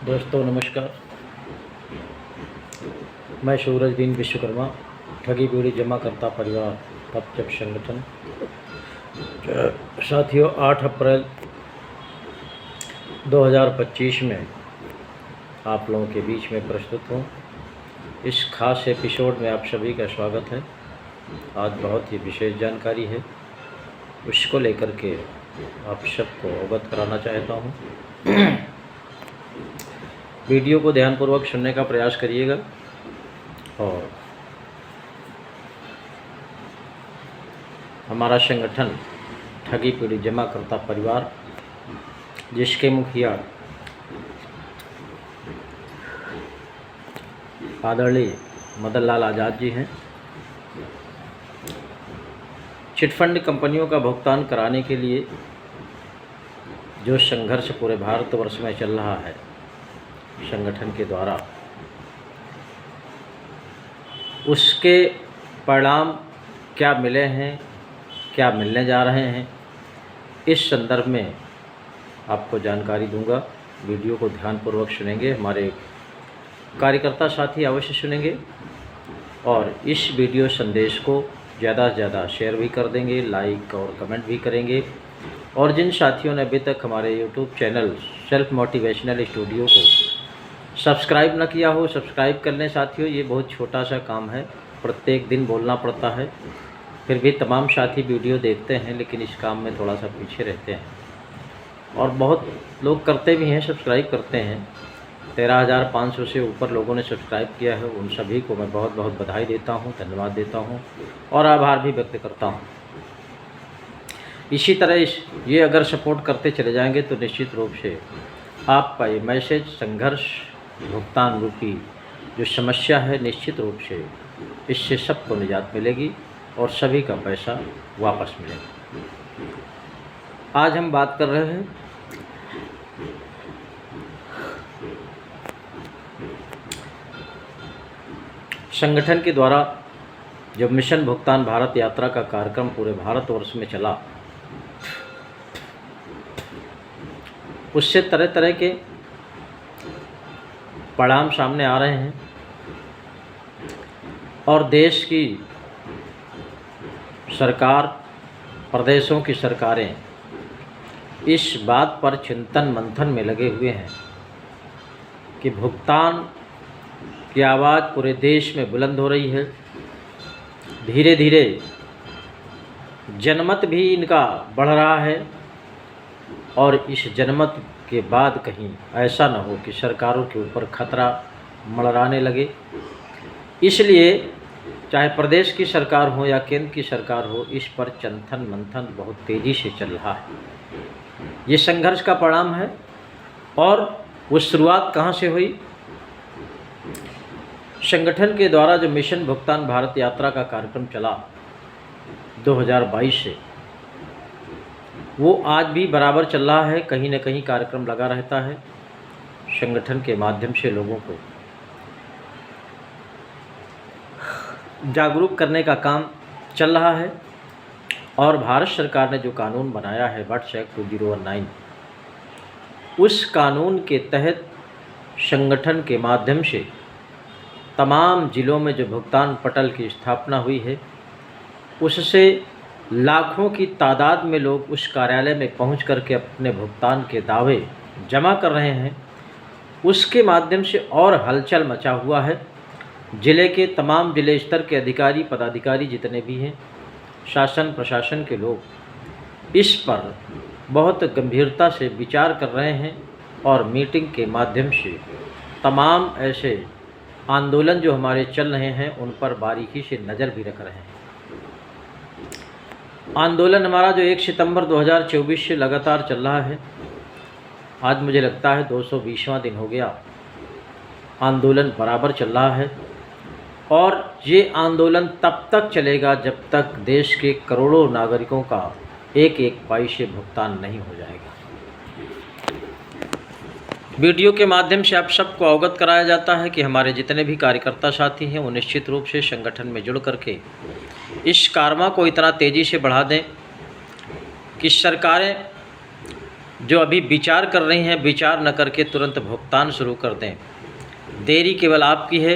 दोस्तों नमस्कार। मैं सूरजदीन विश्वकर्मा, ठगी पीढ़ी जमा करता परिवार तब जब संगठन। साथियों, 8 अप्रैल 2025 में आप लोगों के बीच में प्रस्तुत हूँ। इस खास एपिसोड में आप सभी का स्वागत है। आज बहुत ही विशेष जानकारी है, उसको लेकर के आप सबको अवगत कराना चाहता हूँ। वीडियो को ध्यानपूर्वक सुनने का प्रयास करिएगा और हमारा संगठन ठगी पीढ़ी जमा करता परिवार, जिसके मुखिया आदरणीय मदन लाल आज़ाद जी हैं, चिटफंड कंपनियों का भुगतान कराने के लिए जो संघर्ष पूरे भारतवर्ष में चल रहा है संगठन के द्वारा, उसके परिणाम क्या मिले हैं, क्या मिलने जा रहे हैं, इस संदर्भ में आपको जानकारी दूंगा। वीडियो को ध्यानपूर्वक सुनेंगे, हमारे कार्यकर्ता साथी अवश्य सुनेंगे और इस वीडियो संदेश को ज़्यादा से ज़्यादा शेयर भी कर देंगे, लाइक और कमेंट भी करेंगे। और जिन साथियों ने अभी तक हमारे YouTube channel self motivational studio को सब्सक्राइब न किया हो, सब्सक्राइब कर लें। साथियों, ये बहुत छोटा सा काम है, प्रत्येक दिन बोलना पड़ता है, फिर भी तमाम साथी वीडियो देखते हैं लेकिन इस काम में थोड़ा सा पीछे रहते हैं और बहुत लोग करते भी हैं, सब्सक्राइब करते हैं। 13,500 से ऊपर लोगों ने सब्सक्राइब किया है। उन सभी को मैं बहुत बहुत बधाई देता हूं, धन्यवाद देता हूं और आभार भी व्यक्त करता हूं। इसी तरह ये अगर सपोर्ट करते चले जाएंगे तो निश्चित रूप से आपका ये मैसेज संघर्ष भुगतान रूपी जो समस्या है, निश्चित रूप से इससे सबको निजात मिलेगी और सभी का पैसा वापस मिलेगा। आज हम बात कर रहे हैं संगठन के द्वारा जब मिशन भुगतान भारत यात्रा का कार्यक्रम पूरे भारतवर्ष में चला, उससे तरह तरह के परिणाम सामने आ रहे हैं और देश की सरकार, प्रदेशों की सरकारें इस बात पर चिंतन मंथन में लगे हुए हैं कि भुगतान की आवाज़ पूरे देश में बुलंद हो रही है। धीरे धीरे जनमत भी इनका बढ़ रहा है और इस जनमत के बाद कहीं ऐसा न हो कि सरकारों के ऊपर खतरा मंडराने लगे। इसलिए चाहे प्रदेश की सरकार हो या केंद्र की सरकार हो, इस पर चिंतन मंथन बहुत तेज़ी से चल रहा है। ये संघर्ष का परिणाम है और वो शुरुआत कहाँ से हुई? संगठन के द्वारा जो मिशन भुगतान भारत यात्रा का कार्यक्रम चला 2022 से, वो आज भी बराबर चल रहा है। कहीं न कहीं कार्यक्रम लगा रहता है। संगठन के माध्यम से लोगों को जागरूक करने का काम चल रहा है और भारत सरकार ने जो कानून बनाया है WhatsApp एक्ट 2019, उस कानून के तहत संगठन के माध्यम से तमाम ज़िलों में जो भुगतान पटल की स्थापना हुई है, उससे लाखों की तादाद में लोग उस कार्यालय में पहुंच करके अपने भुगतान के दावे जमा कर रहे हैं। उसके माध्यम से और हलचल मचा हुआ है। ज़िले के तमाम ज़िले स्तर के अधिकारी पदाधिकारी जितने भी हैं, शासन प्रशासन के लोग इस पर बहुत गंभीरता से विचार कर रहे हैं और मीटिंग के माध्यम से तमाम ऐसे आंदोलन जो हमारे चल रहे हैं उन पर बारीकी से नज़र भी रख रहे हैं। आंदोलन हमारा जो 1 सितंबर 2024 से लगातार चल रहा है, आज मुझे लगता है 220वां दिन हो गया। आंदोलन बराबर चल रहा है और ये आंदोलन तब तक चलेगा जब तक देश के करोड़ों नागरिकों का एक एक पैसे भुगतान नहीं हो जाएगा। वीडियो के माध्यम से आप सबको अवगत कराया जाता है कि हमारे जितने भी कार्यकर्ता साथी हैं वो निश्चित रूप से संगठन में जुड़ करके इस कार्रवाई को इतना तेज़ी से बढ़ा दें कि सरकारें जो अभी विचार कर रही हैं, विचार न करके तुरंत भुगतान शुरू कर दें। देरी केवल आपकी है।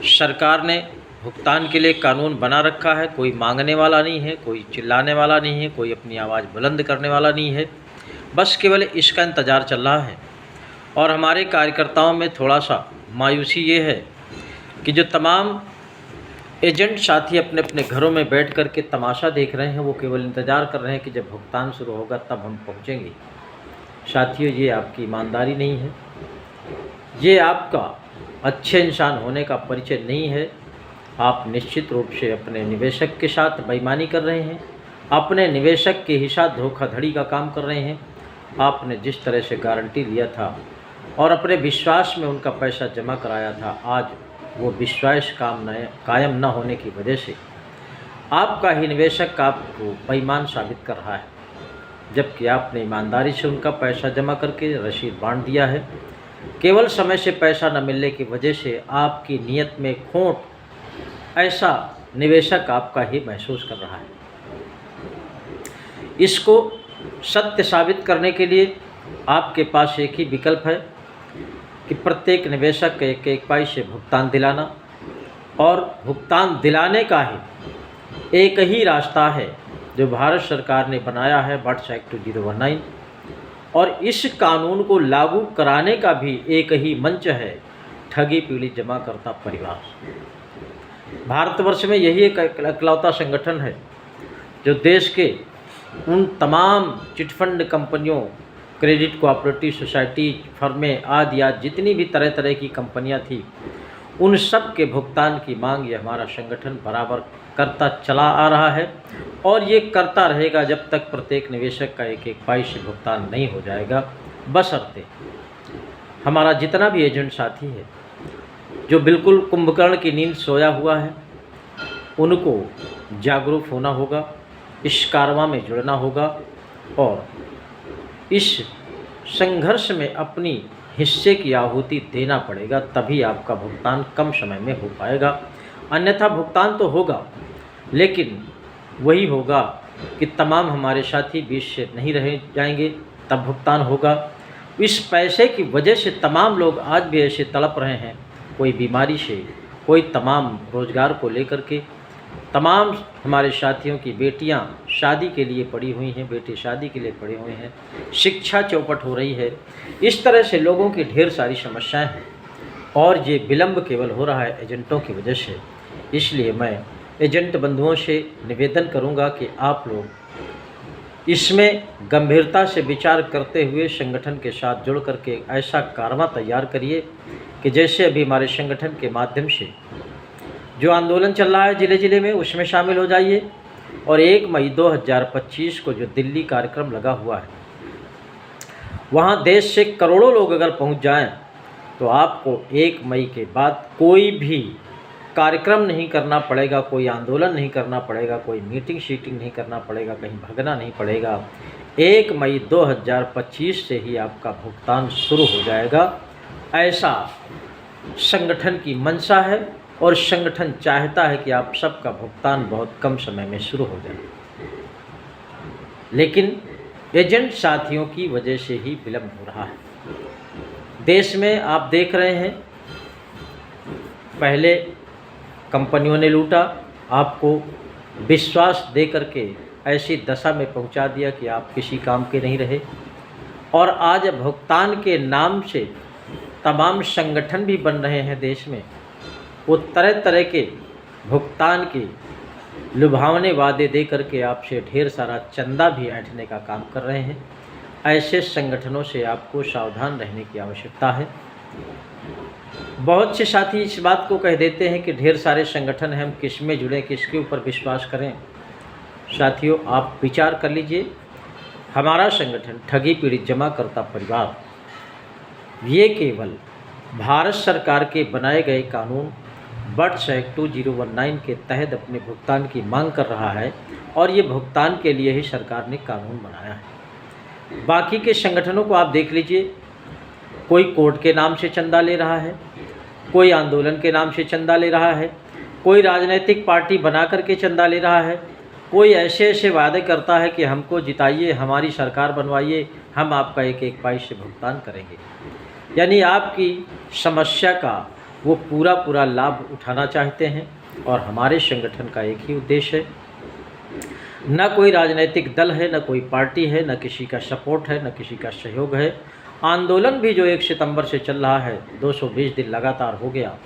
सरकार ने भुगतान के लिए कानून बना रखा है। कोई मांगने वाला नहीं है, कोई चिल्लाने वाला नहीं है, कोई अपनी आवाज़ बुलंद करने वाला नहीं है। बस केवल इसका इंतज़ार चल रहा है। और हमारे कार्यकर्ताओं में थोड़ा सा मायूसी ये है कि जो तमाम एजेंट साथी अपने अपने घरों में बैठ कर के तमाशा देख रहे हैं, वो केवल इंतज़ार कर रहे हैं कि जब भुगतान शुरू होगा तब हम पहुंचेंगे। साथियों, ये आपकी ईमानदारी नहीं है, ये आपका अच्छे इंसान होने का परिचय नहीं है। आप निश्चित रूप से अपने निवेशक के साथ बेईमानी कर रहे हैं, अपने निवेशक के ही साथ धोखाधड़ी का काम कर रहे हैं। आपने जिस तरह से गारंटी लिया था और अपने विश्वास में उनका पैसा जमा कराया था, आज वो विश्वास कायम न होने की वजह से आपका ही निवेशक आपको बेईमान साबित कर रहा है, जबकि आपने ईमानदारी से उनका पैसा जमा करके रसीद बांट दिया है। केवल समय से पैसा न मिलने की वजह से आपकी नीयत में खोट ऐसा निवेशक आपका ही महसूस कर रहा है। इसको सत्य साबित करने के लिए आपके पास एक ही विकल्प है कि प्रत्येक निवेशक के एक एक पैसे भुगतान दिलाना, और भुगतान दिलाने का ही एक ही रास्ता है जो भारत सरकार ने बनाया है, बट्स एक्ट 2019। और इस कानून को लागू कराने का भी एक ही मंच है, ठगी पीड़ित जमाकर्ता परिवार। भारतवर्ष में यही एक इकलौता संगठन है जो देश के उन तमाम चिटफंड कंपनियों, क्रेडिट कोऑपरेटिव सोसाइटी, फर्में आदि जितनी भी तरह तरह की कंपनियां थी, उन सब के भुगतान की मांग ये हमारा संगठन बराबर करता चला आ रहा है, और ये करता रहेगा जब तक प्रत्येक निवेशक का एक एक पैसे भुगतान नहीं हो जाएगा। बशर्ते हमारा जितना भी एजेंट साथी है जो बिल्कुल कुंभकर्ण की नींद सोया हुआ है, उनको जागरूक होना होगा, इस कारवां में जुड़ना होगा और इस संघर्ष में अपनी हिस्से की आहुति देना पड़ेगा, तभी आपका भुगतान कम समय में हो पाएगा। अन्यथा भुगतान तो होगा, लेकिन वही होगा कि तमाम हमारे साथी बीच से नहीं रह जाएंगे, तब भुगतान होगा। इस पैसे की वजह से तमाम लोग आज भी ऐसे तड़प रहे हैं, कोई बीमारी से, कोई तमाम रोज़गार को लेकर के। तमाम हमारे साथियों की बेटियां शादी के लिए पड़ी हुई हैं, बेटे शादी के लिए पड़े हुए हैं, शिक्षा चौपट हो रही है। इस तरह से लोगों की ढेर सारी समस्याएं हैं, और ये विलंब केवल हो रहा है एजेंटों की वजह से। इसलिए मैं एजेंट बंधुओं से निवेदन करूंगा कि आप लोग इसमें गंभीरता से विचार करते हुए संगठन के साथ जुड़ करके ऐसा कारवां तैयार करिए कि जैसे अभी हमारे संगठन के माध्यम से जो आंदोलन चल रहा है ज़िले ज़िले में, उसमें शामिल हो जाइए। और 1 मई 2025 को जो दिल्ली कार्यक्रम लगा हुआ है, वहाँ देश से करोड़ों लोग अगर पहुँच जाएं तो आपको 1 मई के बाद कोई भी कार्यक्रम नहीं करना पड़ेगा, कोई आंदोलन नहीं करना पड़ेगा, कोई मीटिंग शीटिंग नहीं करना पड़ेगा, कहीं भगना नहीं पड़ेगा। 1 मई 2025 से ही आपका भुगतान शुरू हो जाएगा। ऐसा संगठन की मंशा है और संगठन चाहता है कि आप सबका भुगतान बहुत कम समय में शुरू हो जाए, लेकिन एजेंट साथियों की वजह से ही विलंब हो रहा है। देश में आप देख रहे हैं, पहले कंपनियों ने लूटा, आपको विश्वास दे करके ऐसी दशा में पहुंचा दिया कि आप किसी काम के नहीं रहे, और आज भुगतान के नाम से तमाम संगठन भी बन रहे हैं देश में। वो तरह तरह के भुगतान के लुभावने वादे दे करके आपसे ढेर सारा चंदा भी ऐंठने का काम कर रहे हैं। ऐसे संगठनों से आपको सावधान रहने की आवश्यकता है। बहुत से साथी इस बात को कह देते हैं कि ढेर सारे संगठन हैं, हम किस में जुड़ें, किसके ऊपर विश्वास करें। साथियों, आप विचार कर लीजिए। हमारा संगठन ठगी पीड़ित जमाकर्ता परिवार, ये केवल भारत सरकार के बनाए गए कानून बट्स एक्ट 2019 के तहत अपने भुगतान की मांग कर रहा है, और ये भुगतान के लिए ही सरकार ने कानून बनाया है। बाकी के संगठनों को आप देख लीजिए, कोई कोर्ट के नाम से चंदा ले रहा है, कोई आंदोलन के नाम से चंदा ले रहा है, कोई राजनीतिक पार्टी बना करके चंदा ले रहा है, कोई ऐसे ऐसे वादे करता है कि हमको जिताइए, हमारी सरकार बनवाइए, हम आपका एक एक पैसे भुगतान करेंगे। यानी आपकी समस्या का वो पूरा पूरा लाभ उठाना चाहते हैं। और हमारे संगठन का एक ही उद्देश्य है, न कोई राजनीतिक दल है, न कोई पार्टी है, न किसी का सपोर्ट है, न किसी का सहयोग है। आंदोलन भी जो 1 सितंबर से चल रहा है, 220 दिन लगातार हो गया,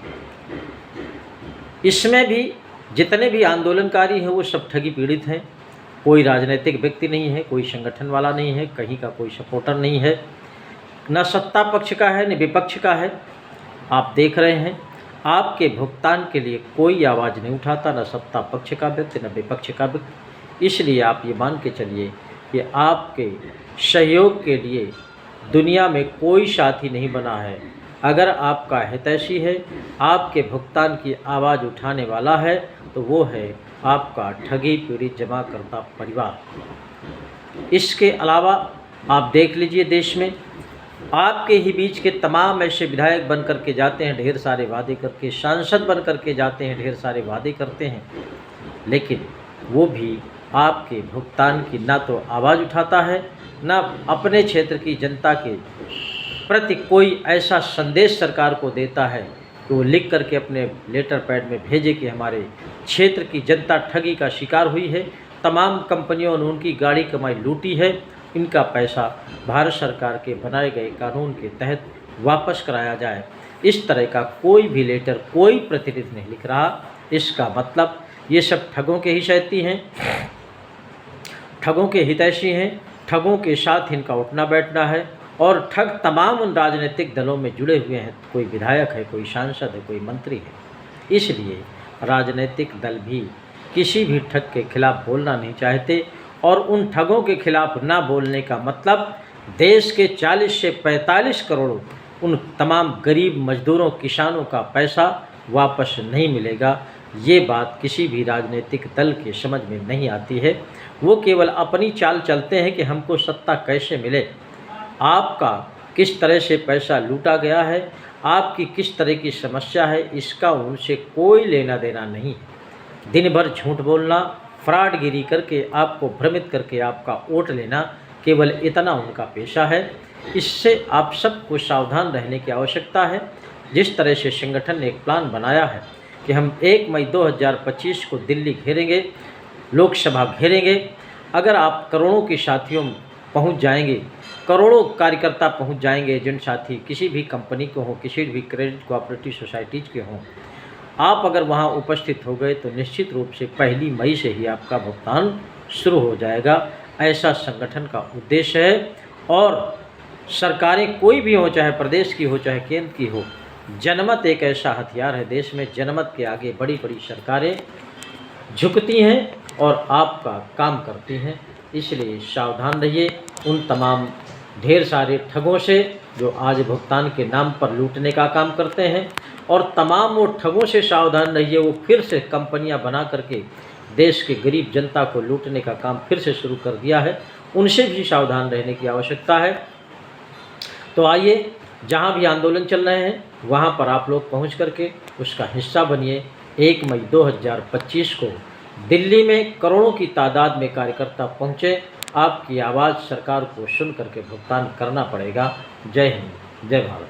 इसमें भी जितने भी आंदोलनकारी हैं वो सब ठगी पीड़ित हैं। कोई राजनीतिक व्यक्ति नहीं है, कोई संगठन वाला नहीं है, कहीं का कोई सपोर्टर नहीं है, न सत्ता पक्ष का है न विपक्ष का है। आप देख रहे हैं, आपके भुगतान के लिए कोई आवाज़ नहीं उठाता, न सत्ता पक्ष का व्यक्ति न विपक्ष का व्यक्ति। इसलिए आप ये मान के चलिए कि आपके सहयोग के लिए दुनिया में कोई साथी नहीं बना है। अगर आपका हितैषी है, आपके भुगतान की आवाज़ उठाने वाला है, तो वो है आपका ठगी पीड़ित जमाकर्ता परिवार। इसके अलावा आप देख लीजिए, देश में आपके ही बीच के तमाम ऐसे विधायक बन कर के जाते हैं, ढेर सारे वादे करके, सांसद बन कर के जाते हैं, ढेर सारे वादे करते हैं, लेकिन वो भी आपके भुगतान की ना तो आवाज़ उठाता है, ना अपने क्षेत्र की जनता के प्रति कोई ऐसा संदेश सरकार को देता है कि वो लिख करके अपने लेटर पैड में भेजे कि हमारे क्षेत्र की जनता ठगी का शिकार हुई है, तमाम कंपनियों ने उनकी गाड़ी कमाई लूटी है, इनका पैसा भारत सरकार के बनाए गए कानून के तहत वापस कराया जाए। इस तरह का कोई भी लेटर कोई प्रतिनिधि नहीं लिख रहा। इसका मतलब ये सब ठगों के ही साथी हैं, ठगों के हितैषी हैं, ठगों के साथ इनका उठना बैठना है। और ठग तमाम उन राजनीतिक दलों में जुड़े हुए हैं, कोई विधायक है, कोई सांसद है, कोई मंत्री है। इसलिए राजनीतिक दल भी किसी भी ठग के खिलाफ बोलना नहीं चाहते। और उन ठगों के खिलाफ ना बोलने का मतलब देश के 40 से 45 करोड़ उन तमाम गरीब मजदूरों, किसानों का पैसा वापस नहीं मिलेगा। ये बात किसी भी राजनीतिक दल के समझ में नहीं आती है। वो केवल अपनी चाल चलते हैं कि हमको सत्ता कैसे मिले, आपका किस तरह से पैसा लूटा गया है, आपकी किस तरह की समस्या है, इसका उनसे कोई लेना देना नहीं है। दिन भर झूठ बोलना, फ्रॉडगिरी करके आपको भ्रमित करके आपका वोट लेना, केवल इतना उनका पेशा है। इससे आप सबको सावधान रहने की आवश्यकता है। जिस तरह से संगठन ने एक प्लान बनाया है कि हम 1 मई 2025 को दिल्ली घेरेंगे, लोकसभा घेरेंगे, अगर आप करोड़ों के साथियों पहुंच जाएंगे, करोड़ों कार्यकर्ता पहुंच जाएंगे, एजेंट साथी किसी भी कंपनी को हो, किसी भी क्रेडिट कोऑपरेटिव सोसाइटीज़ के हों, आप अगर वहां उपस्थित हो गए तो निश्चित रूप से 1 मई से ही आपका भुगतान शुरू हो जाएगा। ऐसा संगठन का उद्देश्य है। और सरकारें कोई भी हो, चाहे प्रदेश की हो चाहे केंद्र की हो, जनमत एक ऐसा हथियार है देश में, जनमत के आगे बड़ी बड़ी सरकारें झुकती हैं और आपका काम करती हैं। इसलिए सावधान रहिए उन तमाम ढेर सारे ठगों से जो आज भुगतान के नाम पर लूटने का काम करते हैं। और तमाम वो ठगों से सावधान रहिए, वो फिर से कंपनियां बना करके देश के गरीब जनता को लूटने का काम फिर से शुरू कर दिया है, उनसे भी सावधान रहने की आवश्यकता है। तो आइए, जहां भी आंदोलन चल रहे हैं वहां पर आप लोग पहुंच करके उसका हिस्सा बनिए। 1 मई 2025 को दिल्ली में करोड़ों की तादाद में कार्यकर्ता पहुंचे। आपकी आवाज़ सरकार को सुन करके भुगतान करना पड़ेगा। जय हिंद, जय भारत।